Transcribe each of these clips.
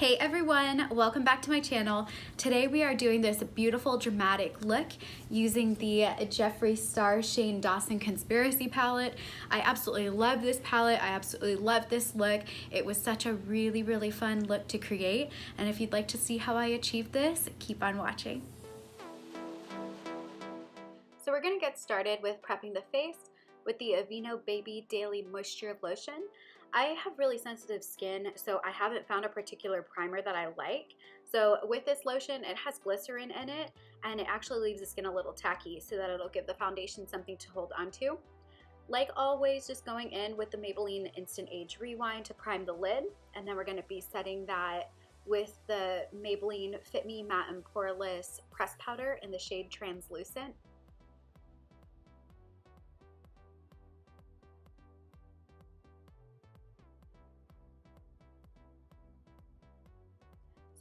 Hey everyone, welcome back to my channel. Today we are doing this beautiful dramatic look using the Jeffree Star Shane Dawson Conspiracy palette. I absolutely love this palette. I absolutely love this look. It was such a really fun look to create, and if you'd like to see how I achieved this, keep on watching. So we're gonna get started with prepping the face with the Aveeno Baby Daily Moisture Lotion. I have really sensitive skin, so I haven't found a particular primer that I like. So with this lotion, it has glycerin in it, and it actually leaves the skin a little tacky so that it'll give the foundation something to hold onto. Like always, just going in with the Maybelline Instant Age Rewind to prime the lid, and then we're gonna be setting that with the Maybelline Fit Me Matte and Poreless Press Powder in the shade Translucent.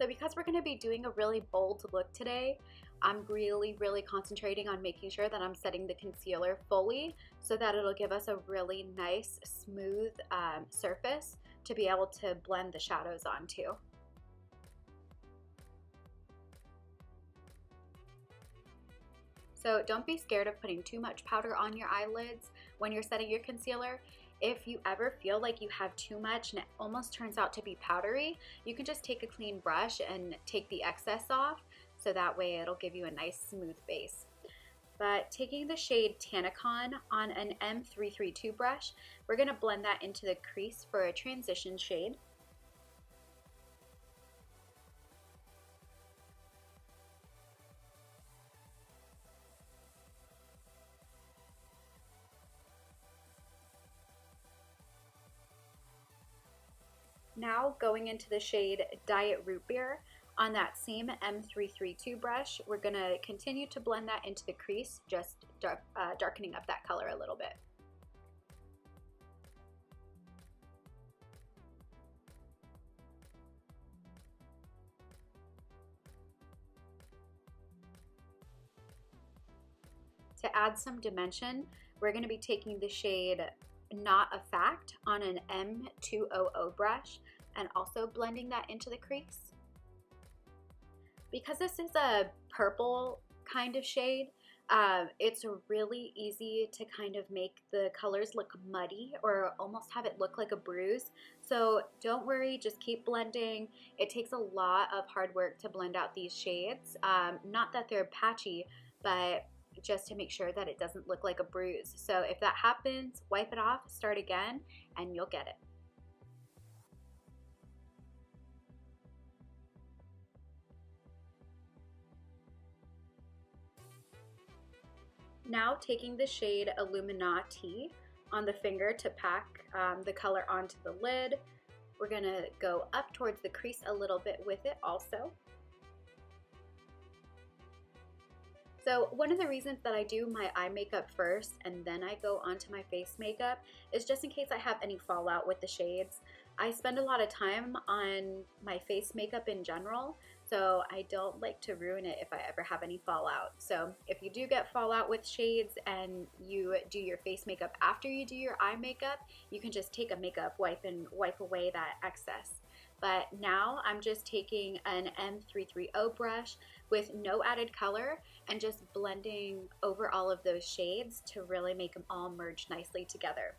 So because we're going to be doing a really bold look today, I'm really concentrating on making sure that I'm setting the concealer fully so that it'll give us a really nice, smooth surface to be able to blend the shadows onto. So don't be scared of putting too much powder on your eyelids when you're setting your concealer. If you ever feel like you have too much and it almost turns out to be powdery, you can just take a clean brush and take the excess off, so that way it'll give you a nice smooth base. But taking the shade Tanacon on an M332 brush, we're going to blend that into the crease for a transition shade. Now going into the shade Diet Root Beer on that same M332 brush, we're going to continue to blend that into the crease, just darkening up that color a little bit. To add some dimension, we're going to be taking the shade Not a Fact on an M200 brush and also blending that into the crease. Because this is a purple kind of shade, it's really easy to kind of make the colors look muddy or almost have it look like a bruise. So don't worry, just keep blending. It takes a lot of hard work to blend out these shades. Not that they're patchy, but just to make sure that it doesn't look like a bruise. So if that happens, wipe it off, start again, and you'll get it. Now taking the shade Illuminatea on the finger to pack the color onto the lid, we're gonna go up towards the crease a little bit with it also. So one of the reasons that I do my eye makeup first and then I go onto my face makeup is just in case I have any fallout with the shades. I spend a lot of time on my face makeup in general, so I don't like to ruin it if I ever have any fallout. So if you do get fallout with shades and you do your face makeup after you do your eye makeup, you can just take a makeup wipe and wipe away that excess. But now I'm just taking an M330 brush with no added color and just blending over all of those shades to really make them all merge nicely together.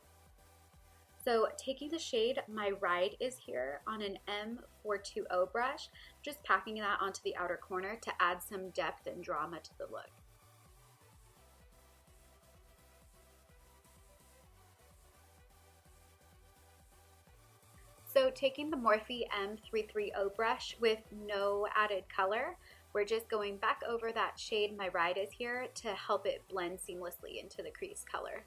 So taking the shade My Ride Is Here on an M420 brush, just packing that onto the outer corner to add some depth and drama to the look. So taking the Morphe M330 brush with no added color, we're just going back over that shade My Ride Is Here to help it blend seamlessly into the crease color.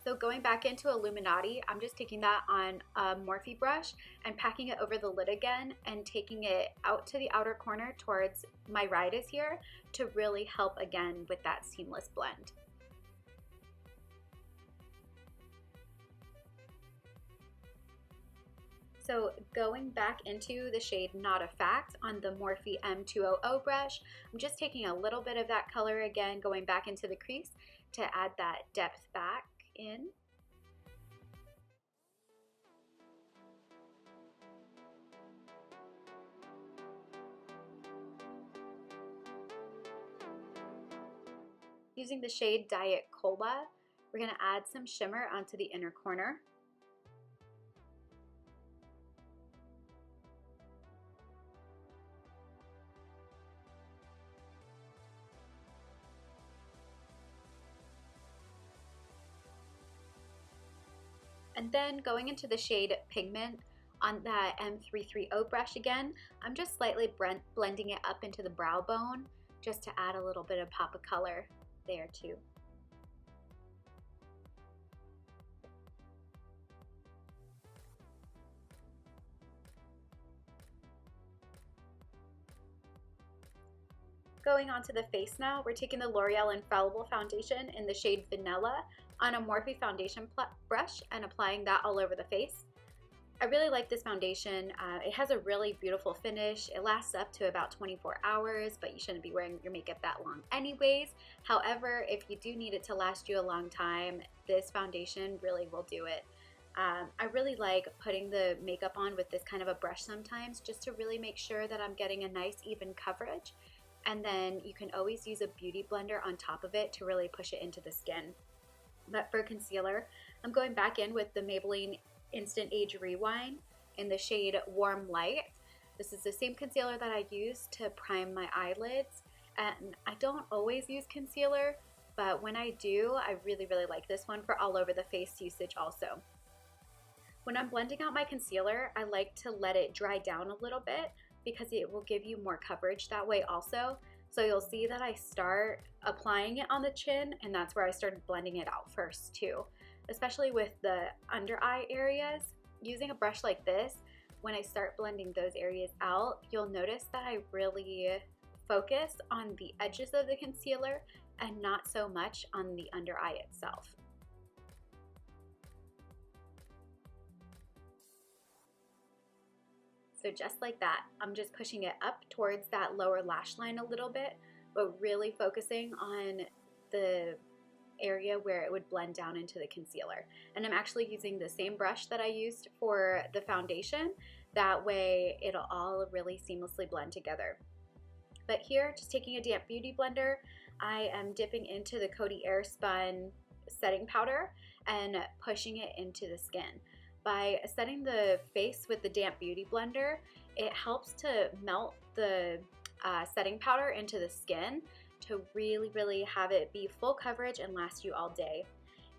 So going back into Illuminatea, I'm just taking that on a Morphe brush and packing it over the lid again and taking it out to the outer corner towards My Ride Is Here to really help again with that seamless blend. So going back into the shade Not a Fact on the Morphe M200 brush, I'm just taking a little bit of that color again, going back into the crease to add that depth back in. Using the shade Diet Cola, we're going to add some shimmer onto the inner corner. And then going into the shade Pigment on that M330 brush again, I'm just slightly blending it up into the brow bone just to add a little bit of pop of color there too. Going on to the face now, we're taking the L'Oreal Infallible foundation in the shade Vanilla on a Morphe foundation brush and applying that all over the face. I really like this foundation. It has a really beautiful finish. It lasts up to about 24 hours, but you shouldn't be wearing your makeup that long anyways. However, if you do need it to last you a long time, this foundation really will do it. I really like putting the makeup on with this kind of a brush sometimes just to really make sure that I'm getting a nice even coverage. And then you can always use a beauty blender on top of it to really push it into the skin. But for concealer, I'm going back in with the Maybelline Instant Age Rewind in the shade Warm Light. This is the same concealer that I use to prime my eyelids, and I don't always use concealer, but when I do, I really like this one for all over the face usage also. When I'm blending out my concealer, I like to let it dry down a little bit because it will give you more coverage that way also. So you'll see that I start applying it on the chin, and that's where I started blending it out first too. Especially with the under eye areas, using a brush like this, when I start blending those areas out, you'll notice that I really focus on the edges of the concealer and not so much on the under eye itself. So just like that, I'm just pushing it up towards that lower lash line a little bit, but really focusing on the area where it would blend down into the concealer. And I'm actually using the same brush that I used for the foundation. That way it'll all really seamlessly blend together. But here, just taking a damp beauty blender, I am dipping into the Coty Airspun setting powder and pushing it into the skin. By setting the face with the damp beauty blender, it helps to melt the setting powder into the skin to really have it be full coverage and last you all day.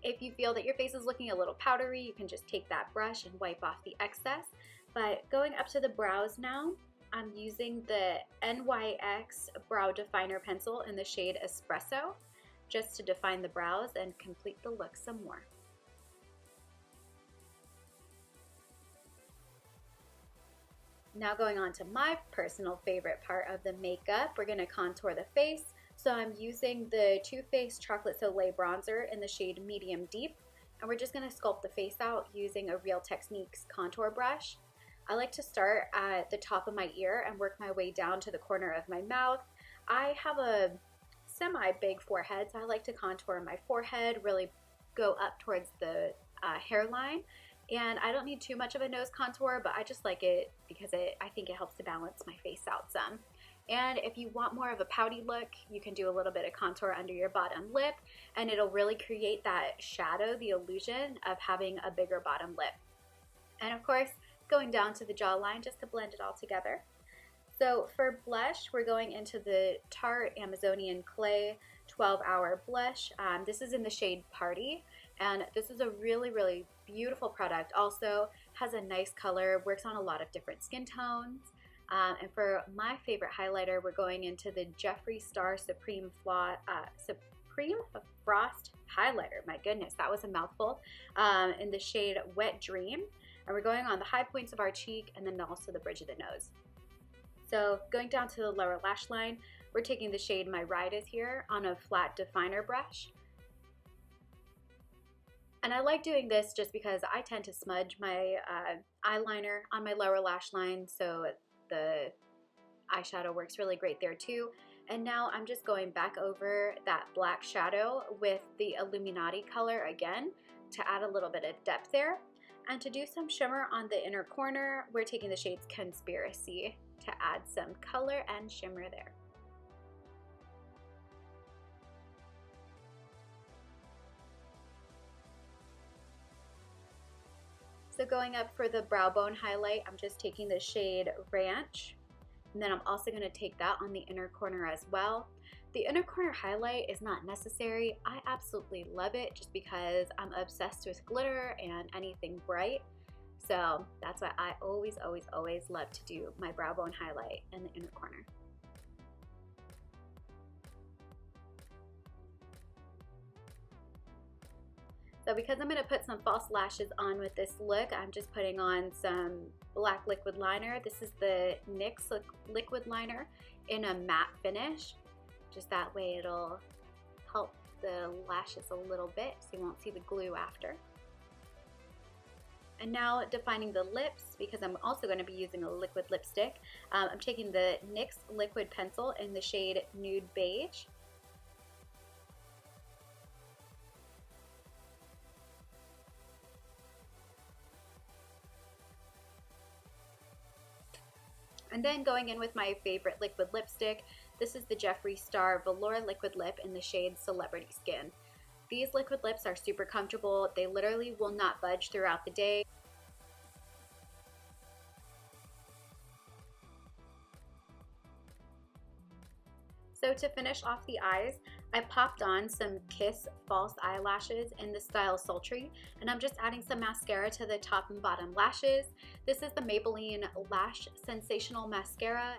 If you feel that your face is looking a little powdery, you can just take that brush and wipe off the excess. But going up to the brows now, I'm using the NYX Brow Definer Pencil in the shade Espresso just to define the brows and complete the look some more. Now going on to my personal favorite part of the makeup, we're going to contour the face. So I'm using the Too Faced Chocolate Soleil bronzer in the shade Medium Deep, and we're just going to sculpt the face out using a Real Techniques contour brush. I like to start at the top of my ear and work my way down to the corner of my mouth. I have a semi-big forehead, so I like to contour my forehead, really go up towards the hairline. And I don't need too much of a nose contour, but I just like it because I think it helps to balance my face out some. And if you want more of a pouty look, you can do a little bit of contour under your bottom lip, and it'll really create that shadow, the illusion of having a bigger bottom lip. And of course, going down to the jawline just to blend it all together. So for blush, we're going into the Tarte Amazonian Clay 12-Hour Blush. This is in the shade Party, and this is a really beautiful product. Also has a nice color, works on a lot of different skin tones. And for my favorite highlighter, we're going into the Jeffree Star Supreme Frost Highlighter. My goodness, that was a mouthful. In the shade Wet Dream. And we're going on the high points of our cheek and then also the bridge of the nose. So going down to the lower lash line, we're taking the shade My Ride Is Here on a flat definer brush. And I like doing this just because I tend to smudge my eyeliner on my lower lash line, so the eyeshadow works really great there too. And now I'm just going back over that black shadow with the Illuminatea color again to add a little bit of depth there. And to do some shimmer on the inner corner, we're taking the shades Conspiracy to add some color and shimmer there. So going up for the brow bone highlight, I'm just taking the shade Ranch. And then I'm also going to take that on the inner corner as well. The inner corner highlight is not necessary. I absolutely love it just because I'm obsessed with glitter and anything bright. So that's why I always love to do my brow bone highlight in the inner corner. So because I'm going to put some false lashes on with this look, I'm just putting on some black liquid liner. This is the NYX liquid liner in a matte finish. Just that way it'll help the lashes a little bit so you won't see the glue after. And now defining the lips, because I'm also going to be using a liquid lipstick. I'm taking the NYX liquid pencil in the shade Nude Beige. And then going in with my favorite liquid lipstick, this is the Jeffree Star Velour Liquid Lip in the shade Celebrity Skin. These liquid lips are super comfortable. They literally will not budge throughout the day. So to finish off the eyes, I popped on some Kiss false eyelashes in the style Sultry, and I'm just adding some mascara to the top and bottom lashes. This is the Maybelline Lash Sensational Mascara.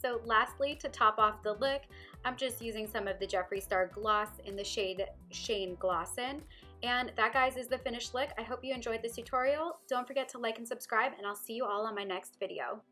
So lastly, to top off the look, I'm just using some of the Jeffree Star Gloss in the shade Shane Glossin. And that, guys, is the finished look. I hope you enjoyed this tutorial. Don't forget to like and subscribe, and I'll see you all on my next video.